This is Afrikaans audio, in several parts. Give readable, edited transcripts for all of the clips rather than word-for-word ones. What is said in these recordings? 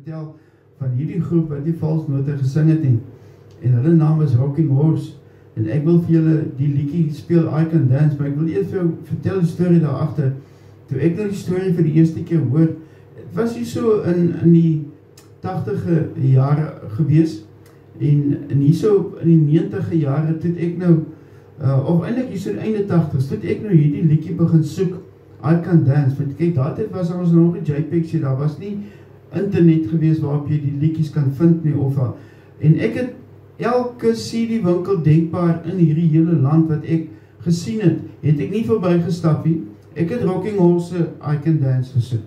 vertel van hierdie groep wat die valsnote gesing het nie. En hulle naam is Rocking Horse. En ek wil vir julle die liedjie speel, I Can Dance, maar ek wil eers vir jou vertel die storie daarachter. Toe ek nou die storie vir die eerste keer hoor, het was hier so in die 80e jare gewees, en hier so in die 90e jare, toe ek nou, of eintlik hier so in die einde 80's, toe ek nou hierdie liedjie begin soek, I Can Dance, want kyk, daardie was ons nog een JPEG, daar was nie internet gewees waarop jy die liedjies kan vind nie, en ek het elke CD winkel denkbaar in hierdie hele land wat ek gesien het ek nie voorbij gestap nie. Ek het Rocking Horse I Can Dance gesoek.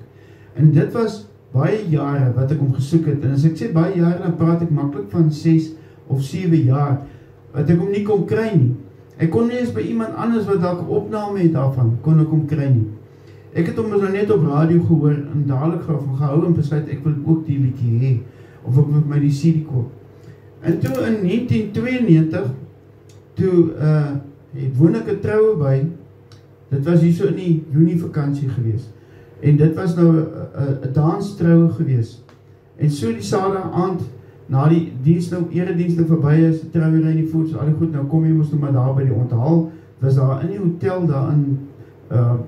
En dit was baie jare wat ek hom gesoek het. En as ek sê baie jare, dan praat ek makkelijk van 6 of 7 jaar wat ek hom nie kon kry nie. Ek kon nie eens by iemand anders wat dalk opname het daarvan, kon ek hom kry nie. Ek het hom net op radio gehoor en dadelijk gehou en besluit ek wil ook die liedjie hê, of ek moet my die CD koop. En toe in 1992, toe woon ek 'n troue by, dit was hier so in die Junie vakansie gewees, en dit was nou 'n danstrouwe gewees, en so die Saterdag aand, na die dienst nou, eredienst nou voorbij is, die trouwerij nie voort, so al die goed, nou kom jy moest nou maar daar by die onthaal, was daar in die hotel daar in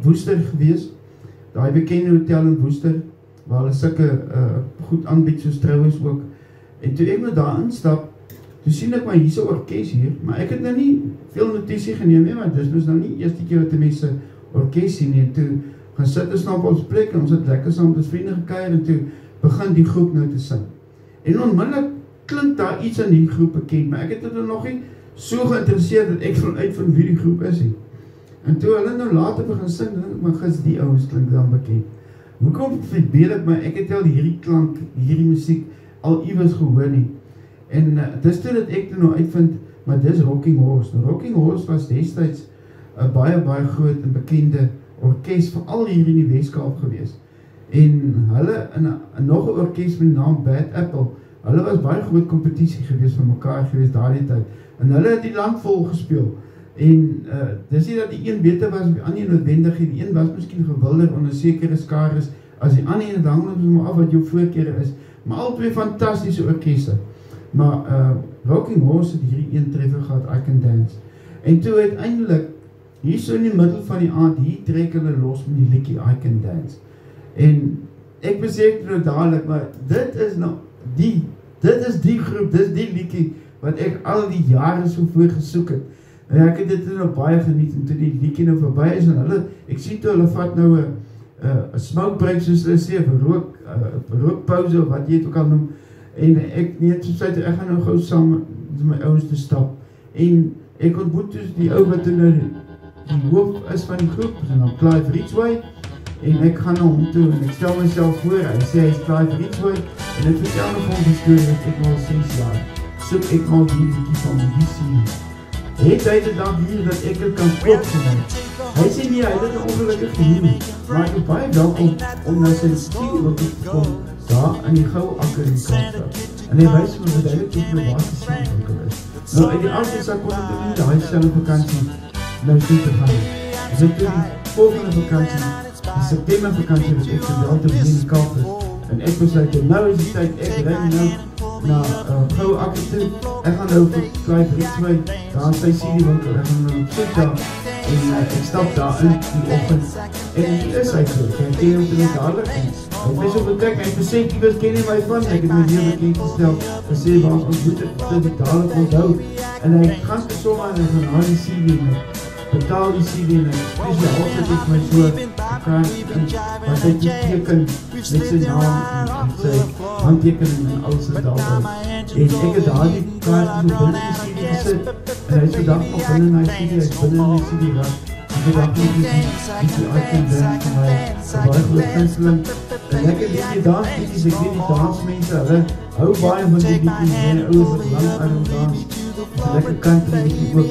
Woester gewees, daar bekende hotel in Woester, waar hulle sulke goed aanbied, soos trouwens ook. En toe ek nou daar instap, toe sien ek maar hier so orkest hier, maar ek het nou nie veel notisie geneem, want dis nou nie eerste keer wat die mense orkest sien, en toe gaan sit ons nou op ons plek, en ons het lekker saam met ons vrienden gekuier, en toe begin die groep nou te sing. En onmiddellik klink daar iets aan die groep bekend, maar ek het dit nog nie so geïnteresseerd, dat ek vanuit van wie die groep is nie. En toe hulle nou later begin sing, dan denk ek, maar gis die ouens klink dan bekend. Hoekom verbeel ek my, ek het al hierdie klank, hierdie muziek, al iewers gehoor nie. En dis toe dat ek nou uitvind, maar dis Rocking Horse. Nou, Rocking Horse was destijds een baie groot en bekende orkest, veral hier in die Weskaap gewees. En hulle, nog een orkest met die naam Bad Apple, hulle was baie groot competitie gewees van mekaar gewees daar die tyd. En hulle het die land vol gespeel. En dis nie dat die een beter was, of die ander noodwendig, die een was miskien gewilder onder sekere skares, as die ander en het hang ons maar af wat jou voorkeur is, maar al twee fantastische orkeste. Maar Rocking Horse het hierdie een treffer gehad, I Can Dance. En toe uiteindelik, hier so in die middel van die aand, hier trek hulle los met die liedjie I Can Dance. En ek besef nou dadelijk, maar dit is nou dit is die groep, dit is die liedjie wat ek al die jare so voor gesoek het. En ek het dit nou baie geniet, en toe die liedjie nou voorbij is, en hulle, ek sien toe hulle vat nou een smoke break, soos hulle sê, of rookpauze, of wat jy het ook al noem, en ek gaan nou gauw saam met my ouens te stap, en ek ontmoet dus die ou wat nou die hoof is van die groep, en dan Clive Ridgway, en ek gaan na hom toe, en ek stel myself voor, hy sê hy is Clive Ridgway, en ek vertel nog van die story, dat ek al 6 jaar, soek ek al die liedjie van die serie. Het hy dit dan hier, dat ek het kan koop vir my. Hy sê nie, hy het dit ongelukkig gehuur, maar ek is baie welkom, om na sy serie wat te kom, daar in die gouwe akker in die Kaapstad. En hy wys me dat hy dit ook my waar die serie winkel is. Nou, uit die aardse kon ek nie die selfe vakantie nou toe te gaan. As ek toe die volgende vakantie, die September vakantie, wat ek geweld te begin in die Kaap is, en ek besluit, nou is die tyd, ek ren nou na gouwe akker toe, ek gaan nou vir Clive Ridgway, daar in sy serie winkel, ek gaan nou op soek daar, en ek stap daar in die ochtend, en hier is hy terug, en ek ken hom te net dadelijk, en hy het my so bekyk, hy het gesê, kiewers ken jy my van, ek het my weer bekend gestel, gesê, waar ons moet het dadelijk onthou, en hy gaan te sommer, en hy gaan na die serie, betaal die CD en speciaal sit ek my so mekaar in, wat hy teken met sy naam en sy handtekening en alles is daarby. En ek het daar die kaart so binnen die CD gesit en hy is vandag nog binnen my CD, hy is binnen my CD raak. En vandag nog die I Can Dance van my, een baie groot ginsteling. En ek het die dansliedjes, ek weet die dansmense, hulle hou baie van die liedjes, my ouwe wat lang arm dans. Lekker country liedjie ook.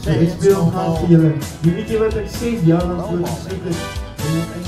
So ek speel hom graag vir julle. Die liedjie wat ek 6 jaar lang voor gesoek het, en